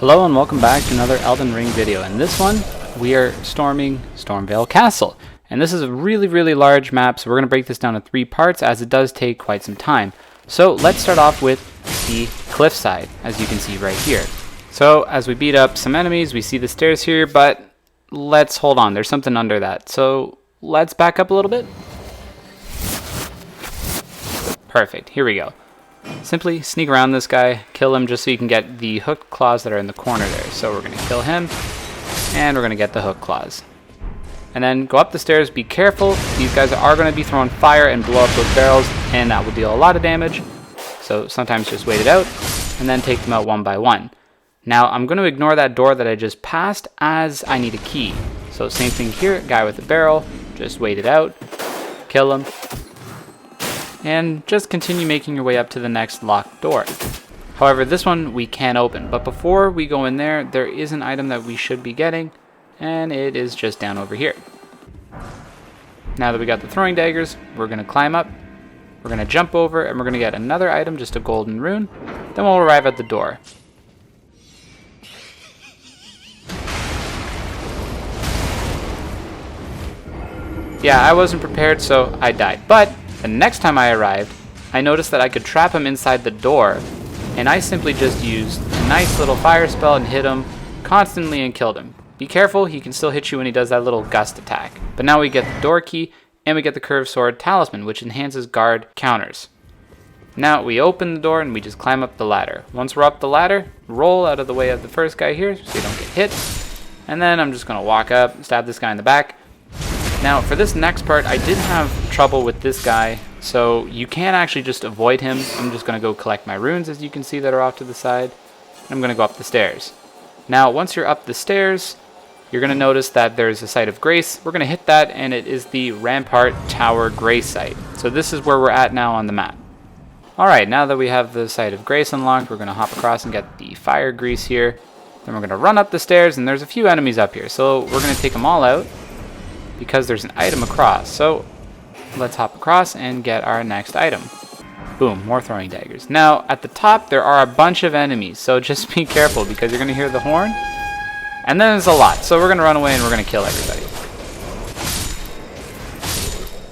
Hello and welcome back to another Elden Ring video. In this one, we are storming Stormveil Castle. And this is a really large map, so we're going to break this down in 3 parts as it does take quite some time. So let's start off with the cliffside, as you can see right here. So as we beat up some enemies, we see the stairs here, but let's hold on. There's something under that. So let's back up a little bit. Perfect. Here we go. Simply sneak around this guy, kill him just so you can get the hooked claws that are in the corner there. So we're going to kill him, and we're going to get the hooked claws. And then go up the stairs, be careful. These guys are going to be throwing fire and blow up those barrels, and that will deal a lot of damage. So sometimes just wait it out, and then take them out one by one. Now I'm going to ignore that door that I just passed as I need a key. So same thing here, guy with the barrel, just wait it out, kill him. And just continue making your way up to the next locked door. However, this one we can open, but before we go in there, there is an item that we should be getting, and it is just down over here. Now that we got the throwing daggers, we're going to climb up, we're going to jump over, and we're going to get another item, just a golden rune. Then we'll arrive at the door. Yeah, I wasn't prepared, so I died, but the next time I arrived, I noticed that I could trap him inside the door, and I simply just used a nice little fire spell and hit him constantly and killed him. Be careful, he can still hit you when he does that little gust attack. But now we get the door key, and we get the curved sword talisman, which enhances guard counters. Now we open the door and we just climb up the ladder. Once we're up the ladder, roll out of the way of the first guy here so you don't get hit. And then I'm just going to walk up, stab this guy in the back. Now, for this next part, I did have trouble with this guy, so you can actually just avoid him. I'm just going to go collect my runes, as you can see, that are off to the side. I'm going to go up the stairs. Now, once you're up the stairs, you're going to notice that there's a site of grace. We're going to hit that, and it is the Rampart Tower Grace site. So this is where we're at now on the map. Alright, now that we have the site of grace unlocked, we're going to hop across and get the fire grease here. Then we're going to run up the stairs, and there's a few enemies up here, so we're going to take them all out, because there's an item across. So let's hop across and get our next item. Boom, more throwing daggers. Now at the top there are a bunch of enemies, so just be careful because you're going to hear the horn. And then there's a lot, so we're going to run away and we're going to kill everybody.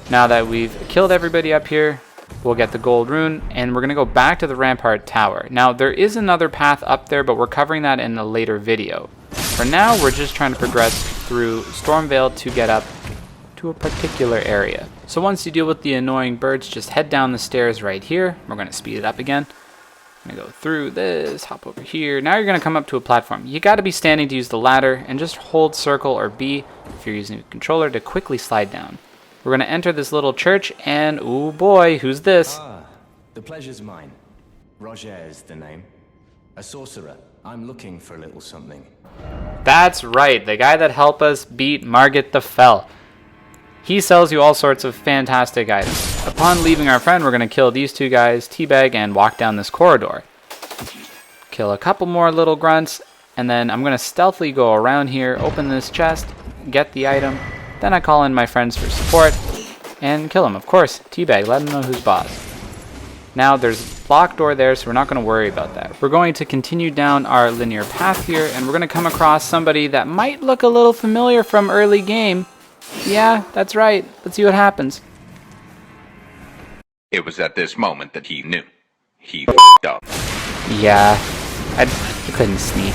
Now that we've killed everybody up here, we'll get the gold rune and we're going to go back to the Rampart Tower. Now there is another path up there, but we're covering that in a later video. For now, we're just trying to progress through Stormveil to get up to a particular area. So once you deal with the annoying birds, just head down the stairs right here. We're going to speed it up again. I'm going to go through this, hop over here. Now you're going to come up to a platform. You got to be standing to use the ladder, and just hold circle or B if you're using a controller to quickly slide down. We're going to enter this little church, and oh boy, who's this? The pleasure's mine. Roger is the name. A sorcerer. I'm looking for a little something. That's right, the guy that helped us beat Margit the Fell. He sells you all sorts of fantastic items. Upon leaving our friend, we're going to kill these 2 guys, teabag, and walk down this corridor. Kill a couple more little grunts, and then I'm going to stealthily go around here, open this chest, get the item, then I call in my friends for support, and kill him. Of course, teabag, let him know who's boss. Now there's a locked door there, so we're not going to worry about that. We're going to continue down our linear path here, and we're going to come across somebody that might look a little familiar from early game. Yeah, that's right. Let's see what happens. It was at this moment that he knew. He f***ed up. Yeah, I couldn't sneak.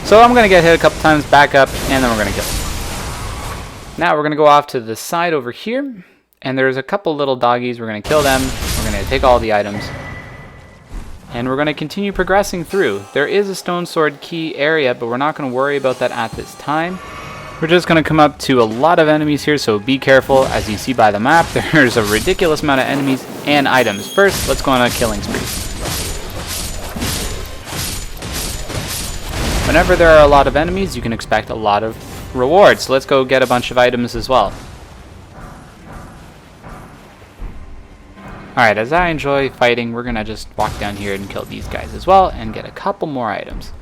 So I'm going to get hit a couple times, back up, and then we're going to kill him. Now we're going to go off to the side over here, and there's a couple little doggies. We're going to kill them. We're going to take all the items. And we're going to continue progressing through. There is a stone sword key area, but we're not going to worry about that at this time. We're just going to come up to a lot of enemies here, so be careful. As you see by the map, there's a ridiculous amount of enemies and items. First, let's go on a killing spree. Whenever there are a lot of enemies, you can expect a lot of rewards. So let's go get a bunch of items as well. Alright, as I enjoy fighting, we're going to just walk down here and kill these guys as well and get a couple more items.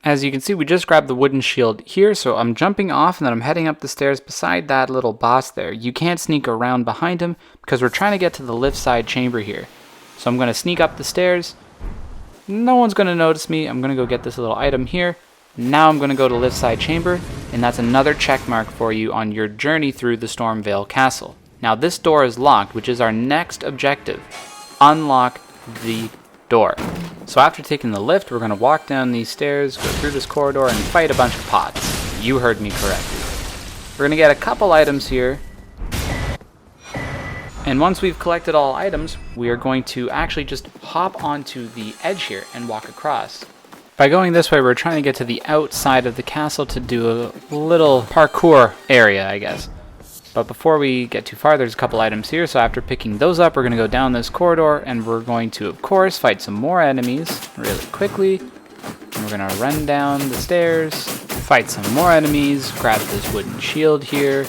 As you can see, we just grabbed the wooden shield here, so I'm jumping off and then I'm heading up the stairs beside that little boss there. You can't sneak around behind him because we're trying to get to the lift side chamber here. So I'm going to sneak up the stairs. No one's going to notice me. I'm going to go get this little item here. Now I'm going to go to Lift Side Chamber, and that's another check mark for you on your journey through the Stormveil Castle. Now this door is locked, which is our next objective. Unlock the door. So after taking the lift, we're going to walk down these stairs, go through this corridor, and fight a bunch of pots. You heard me correctly. We're going to get a couple items here. And once we've collected all items, we are going to actually just hop onto the edge here and walk across. By going this way, we're trying to get to the outside of the castle to do a little parkour area, I guess. But before we get too far, there's a couple items here, so after picking those up, we're going to go down this corridor, and we're going to, of course, fight some more enemies really quickly. And we're going to run down the stairs, fight some more enemies, grab this wooden shield here,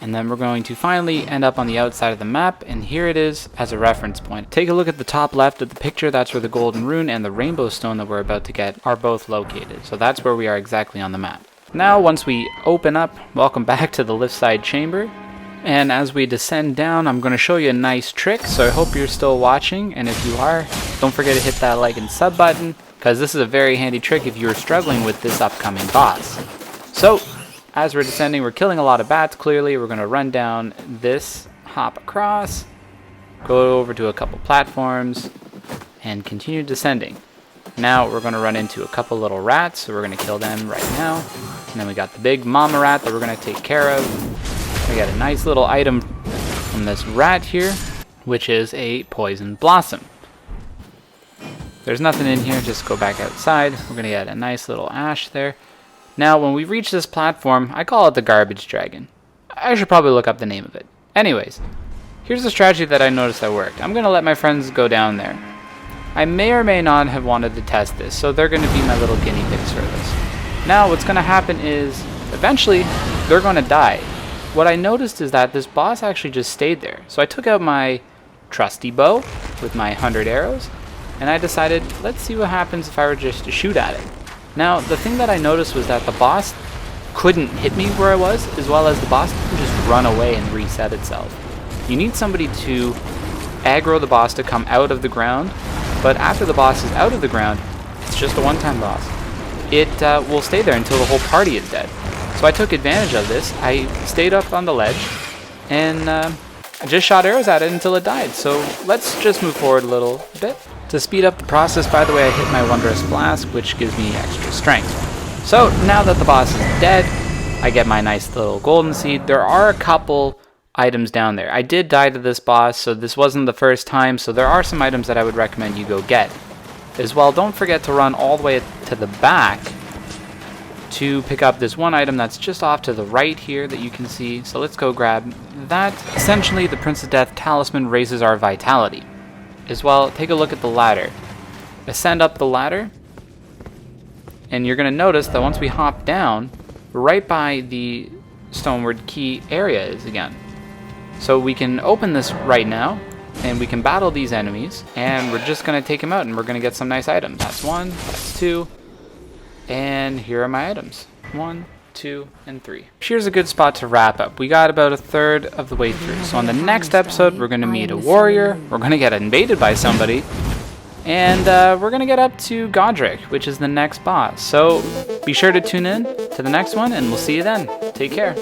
and then we're going to finally end up on the outside of the map, and here it is as a reference point. Take a look at the top left of the picture. That's where the golden rune and the rainbow stone that we're about to get are both located. So that's where we are exactly on the map. Now, once we open up, welcome back to the Lift Side Chamber. And as we descend down, I'm going to show you a nice trick, so I hope you're still watching. And if you are, don't forget to hit that like and sub button, because this is a very handy trick if you're struggling with this upcoming boss. So, as we're descending, we're killing a lot of bats, clearly. We're going to run down this, hop across, go over to a couple platforms, and continue descending. Now we're going to run into a couple little rats, so we're going to kill them right now. And then we got the big mama rat that we're going to take care of. We got a nice little item from this rat here, which is a poison blossom. There's nothing in here, just go back outside. We're going to get a nice little ash there. Now, when we reach this platform, I call it the garbage dragon. I should probably look up the name of it. Anyways, here's a strategy that I noticed that worked. I'm going to let my friends go down there. I may or may not have wanted to test this, so they're going to be my little guinea pigs for this. Now, what's going to happen is, eventually, they're going to die. What I noticed is that this boss actually just stayed there. So I took out my trusty bow with my 100 arrows, and I decided, let's see what happens if I were just to shoot at it. Now, the thing that I noticed was that the boss couldn't hit me where I was, as well as the boss couldn't just run away and reset itself. You need somebody to aggro the boss to come out of the ground, but after the boss is out of the ground, it's just a one-time boss. It will stay there until the whole party is dead. So I took advantage of this. I stayed up on the ledge, and I just shot arrows at it until it died. So let's just move forward a little bit. To speed up the process, by the way, I hit my Wondrous Blast, which gives me extra strength. So now that the boss is dead, I get my nice little golden seed. There are a couple items down there. I did die to this boss, so this wasn't the first time, so there are some items that I would recommend you go get. As well, don't forget to run all the way to the back to pick up this one item that's just off to the right here that you can see. So let's go grab that. Essentially, the Prince of Death Talisman raises our vitality. As well, take a look at the ladder. Ascend up the ladder, and you're going to notice that once we hop down, right by the Stoneward Key area is again. So we can open this right now, and we can battle these enemies, and we're just going to take them out, and we're going to get some nice items. That's one, that's two, and here are my items. 1, 2, and 3. Here's a good spot to wrap up. We got about a third of the way through. So on the next episode, we're going to meet a warrior, we're going to get invaded by somebody, and we're going to get up to Godric, which is the next boss. So be sure to tune in to the next one, and we'll see you then. Take care.